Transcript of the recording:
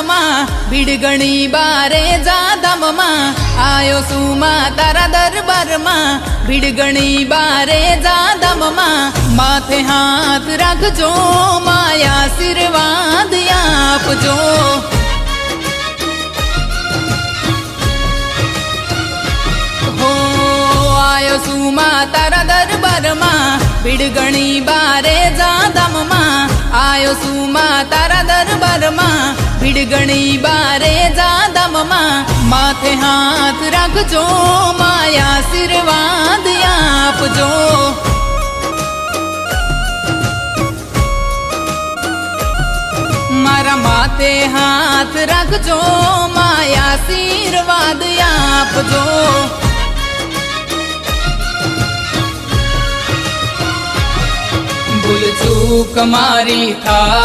માં ભીડગણી બારે જાદમમાં આયો સુમા તારા દરબારમાં ભીડગણી બારે જાદમમાં માથે હાથ રાખજો માયા આશીર્વાદ આપજો આયો સુમા તારા દરબારમાં ભીડગણી બારે જાદમમાં આયો સુમા તારા દરબારમાં ભીડગણી બારે જાદમમાં માથે હાથ રાખજો માયા આશીર્વાદ આપજો મારા માથે હાથ રાખજો માયા આશીર્વાદ આપજો ભૂલ ચૂક મારી થા